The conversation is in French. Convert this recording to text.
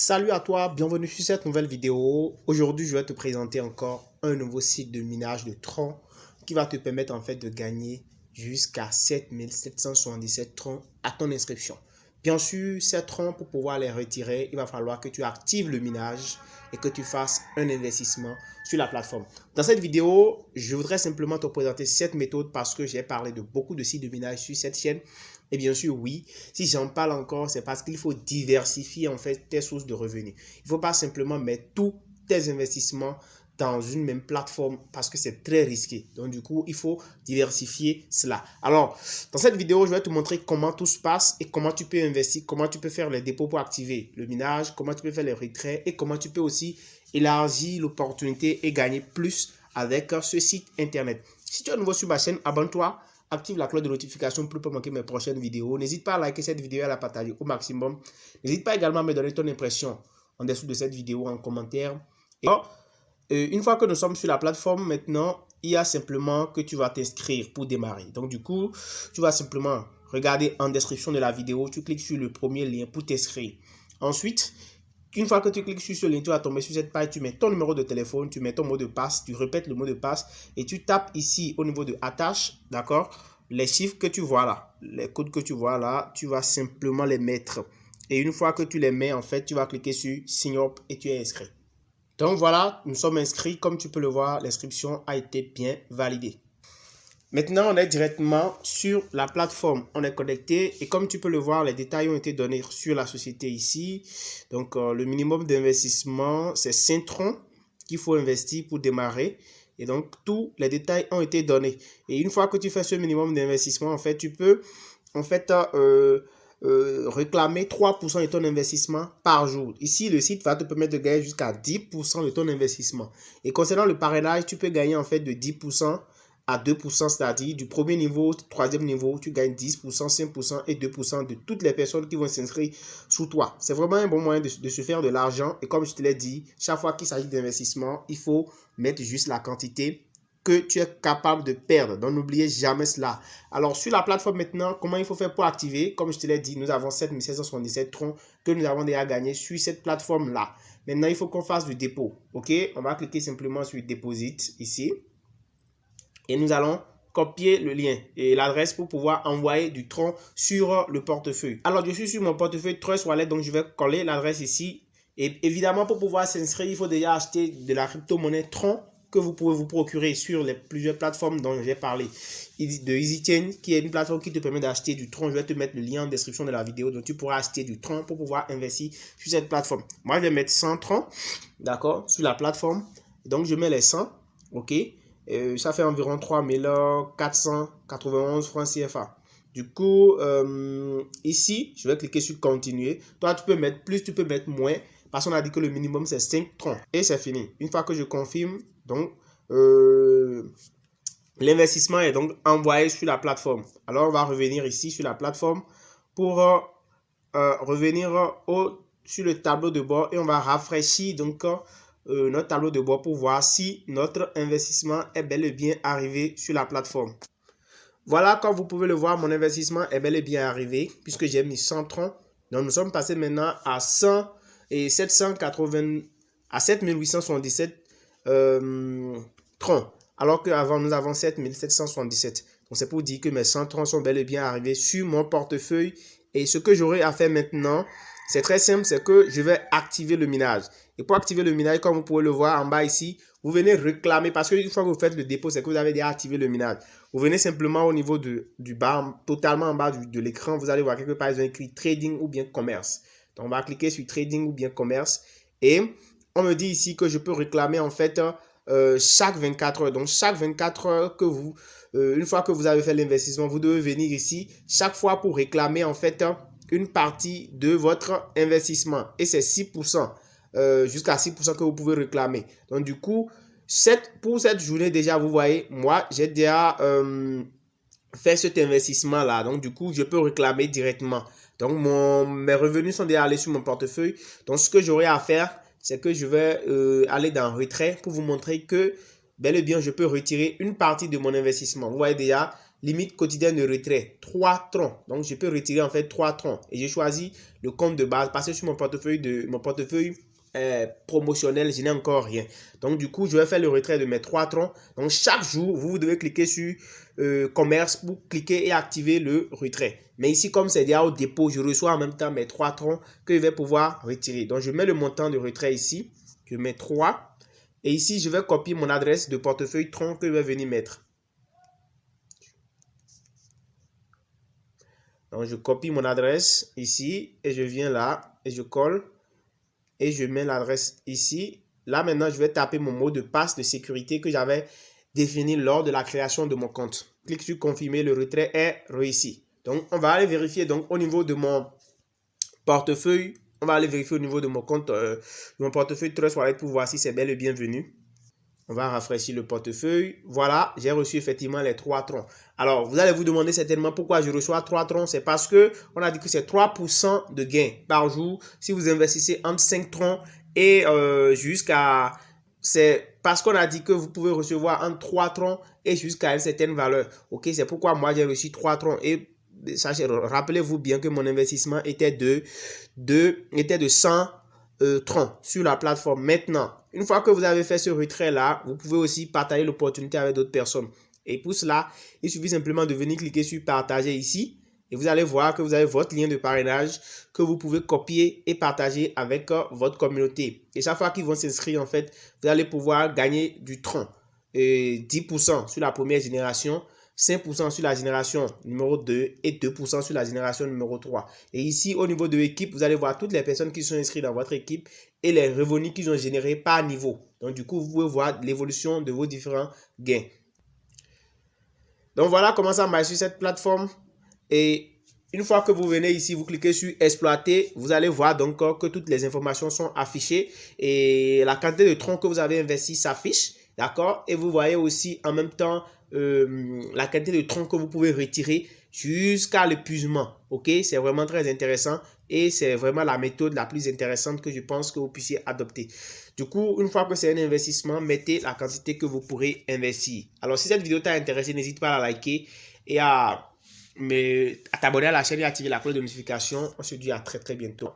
Salut à toi, bienvenue sur cette nouvelle vidéo. Aujourd'hui, je vais te présenter encore un nouveau site de minage de troncs qui va te permettre en fait de gagner jusqu'à 7777 troncs à ton inscription. Bien sûr, ces troncs, pour pouvoir les retirer, il va falloir que tu actives le minage et que tu fasses un investissement sur la plateforme. Dans cette vidéo, je voudrais simplement te présenter cette méthode parce que j'ai parlé de beaucoup de sites de minage sur cette chaîne. Et bien sûr, oui, si j'en parle encore, c'est parce qu'il faut diversifier en fait tes sources de revenus. Il ne faut pas simplement mettre tous tes investissements dans une même plateforme parce que c'est très risqué. Donc du coup, il faut diversifier cela. Alors, dans cette vidéo, je vais te montrer comment tout se passe et comment tu peux investir, comment tu peux faire les dépôts pour activer le minage, comment tu peux faire les retraits et comment tu peux aussi élargir l'opportunité et gagner plus avec ce site internet. Si tu es nouveau sur ma chaîne, abonne-toi. Active la cloche de notification pour ne pas manquer mes prochaines vidéos. N'hésite pas à liker cette vidéo et à la partager au maximum. N'hésite pas également à me donner ton impression en dessous de cette vidéo en commentaire. Et une fois que nous sommes sur la plateforme, maintenant, il y a simplement que tu vas t'inscrire pour démarrer. Donc du coup, tu vas simplement regarder en description de la vidéo. Tu cliques sur le premier lien pour t'inscrire. Ensuite, une fois que tu cliques sur ce lien, tu vas tomber sur cette page, tu mets ton numéro de téléphone, tu mets ton mot de passe, tu répètes le mot de passe et tu tapes ici au niveau de attache, d'accord? Les chiffres que tu vois là, les codes que tu vois là, tu vas simplement les mettre. Et une fois que tu les mets, en fait, tu vas cliquer sur Sign Up et tu es inscrit. Donc voilà, nous sommes inscrits. Comme tu peux le voir, l'inscription a été bien validée. Maintenant, on est directement sur la plateforme. On est connecté et comme tu peux le voir, les détails ont été donnés sur la société ici. Donc, le minimum d'investissement, c'est 5 troncs qu'il faut investir pour démarrer. Et donc, tous les détails ont été donnés. Et une fois que tu fais ce minimum d'investissement, en fait, tu peux réclamer 3% de ton investissement par jour. Ici, le site va te permettre de gagner jusqu'à 10% de ton investissement. Et concernant le parrainage, tu peux gagner en fait de 10% à 2%, c'est-à-dire du premier niveau, troisième niveau, tu gagnes 10%, 5% et 2% de toutes les personnes qui vont s'inscrire sous toi. C'est vraiment un bon moyen de se faire de l'argent. Et comme je te l'ai dit, chaque fois qu'il s'agit d'investissement, il faut mettre juste la quantité que tu es capable de perdre. Donc, n'oubliez jamais cela. Alors, sur la plateforme maintenant, comment il faut faire pour activer? Comme je te l'ai dit, nous avons 7777 troncs que nous avons déjà gagné sur cette plateforme-là. Maintenant, il faut qu'on fasse du dépôt. OK? On va cliquer simplement sur Deposit ici. Et nous allons copier le lien et l'adresse pour pouvoir envoyer du tronc sur le portefeuille. Alors, je suis sur mon portefeuille Trust Wallet, donc je vais coller l'adresse ici. Et évidemment, pour pouvoir s'inscrire, il faut déjà acheter de la crypto-monnaie tronc que vous pouvez vous procurer sur les plusieurs plateformes dont j'ai parlé. De EasyChain, qui est une plateforme qui te permet d'acheter du tronc. Je vais te mettre le lien en description de la vidéo, donc tu pourras acheter du tronc pour pouvoir investir sur cette plateforme. Moi, je vais mettre 100 troncs, d'accord, sur la plateforme. Donc, je mets les 100, ok. Ça fait environ 3491 francs CFA. Du coup, ici, je vais cliquer sur continuer. Toi, tu peux mettre plus, tu peux mettre moins. Parce qu'on a dit que le minimum, c'est 5 troncs. Et c'est fini. Une fois que je confirme, donc, l'investissement est donc envoyé sur la plateforme. Alors, on va revenir ici sur la plateforme pour revenir sur le tableau de bord et on va rafraîchir donc notre tableau de bord pour voir si notre investissement est bel et bien arrivé sur la plateforme. Voilà, comme vous pouvez le voir, mon investissement est bel et bien arrivé puisque j'ai mis 100 troncs. Donc, nous sommes passés maintenant à 100 et 780 à 7877 troncs. Alors qu'avant, nous avons 7777. Donc, c'est pour dire que mes 100 troncs sont bel et bien arrivés sur mon portefeuille. Et ce que j'aurai à faire maintenant, c'est très simple, c'est que je vais activer le minage. Et pour activer le minage, comme vous pouvez le voir en bas ici, vous venez réclamer, parce qu'une fois que vous faites le dépôt, c'est que vous avez déjà activé le minage. Vous venez simplement au niveau du bas, totalement en bas de l'écran, vous allez voir quelque part, ils ont écrit Trading ou bien Commerce. Donc, on va cliquer sur Trading ou bien Commerce. Et on me dit ici que je peux réclamer en fait chaque 24 heures. Donc, chaque 24 heures que vous, une fois que vous avez fait l'investissement, vous devez venir ici chaque fois pour réclamer en fait une partie de votre investissement. Et c'est 6%, jusqu'à 6% que vous pouvez réclamer. Donc, du coup, pour cette journée déjà, vous voyez, moi, j'ai déjà fait cet investissement-là. Donc, du coup, je peux réclamer directement. Donc, mes revenus sont déjà allés sur mon portefeuille. Donc, ce que j'aurai à faire, c'est que je vais aller dans retrait pour vous montrer que bel et bien, je peux retirer une partie de mon investissement. Vous voyez déjà, limite quotidienne de retrait, 3 troncs. Donc, je peux retirer en fait 3 troncs. Et j'ai choisi le compte de base parce que sur mon portefeuille promotionnel, je n'ai encore rien. Donc, du coup, je vais faire le retrait de mes 3 troncs. Donc, chaque jour, vous devez cliquer sur commerce pour cliquer et activer le retrait. Mais ici, comme c'est déjà au dépôt, je reçois en même temps mes 3 troncs que je vais pouvoir retirer. Donc, je mets le montant de retrait ici. Je mets 3. Et ici, je vais copier mon adresse de portefeuille tronc que je vais venir mettre. Donc, je copie mon adresse ici et je viens là et je colle et je mets l'adresse ici. Là, maintenant, je vais taper mon mot de passe de sécurité que j'avais défini lors de la création de mon compte. Clique sur confirmer, le retrait est réussi. Donc, on va aller vérifier donc au niveau de mon portefeuille. On va aller vérifier au niveau de mon compte, mon portefeuille Trust Wallet pour voir si c'est bel et bien venu. On va rafraîchir le portefeuille. Voilà, j'ai reçu effectivement les 3 troncs. Alors, vous allez vous demander certainement pourquoi je reçois 3 troncs. C'est parce que on a dit que c'est 3% de gain par jour si vous investissez entre 5 troncs et jusqu'à... C'est parce qu'on a dit que vous pouvez recevoir entre 3 troncs et jusqu'à une certaine valeur. Ok, c'est pourquoi moi j'ai reçu 3 troncs. Et rappelez-vous bien que mon investissement était de 100 troncs sur la plateforme. Maintenant, une fois que vous avez fait ce retrait-là, vous pouvez aussi partager l'opportunité avec d'autres personnes. Et pour cela, il suffit simplement de venir cliquer sur partager ici. Et vous allez voir que vous avez votre lien de parrainage que vous pouvez copier et partager avec votre communauté. Et chaque fois qu'ils vont s'inscrire, en fait, vous allez pouvoir gagner du tronc. 10% sur la première génération, 5% sur la génération numéro 2 et 2% sur la génération numéro 3. Et ici, au niveau de l'équipe, vous allez voir toutes les personnes qui sont inscrites dans votre équipe et les revenus qu'ils ont générés par niveau. Donc, du coup, vous pouvez voir l'évolution de vos différents gains. Donc, voilà comment ça marche sur cette plateforme. Et une fois que vous venez ici, vous cliquez sur exploiter, vous allez voir donc que toutes les informations sont affichées et la quantité de troncs que vous avez investi s'affiche. D'accord? Et vous voyez aussi en même temps la quantité de troncs que vous pouvez retirer jusqu'à l'épuisement. Ok? C'est vraiment très intéressant et c'est vraiment la méthode la plus intéressante que je pense que vous puissiez adopter. Du coup, une fois que c'est un investissement, mettez la quantité que vous pourrez investir. Alors, si cette vidéo t'a intéressé, n'hésite pas à la liker et à t'abonner à la chaîne et activer la cloche de notification. On se dit à très bientôt.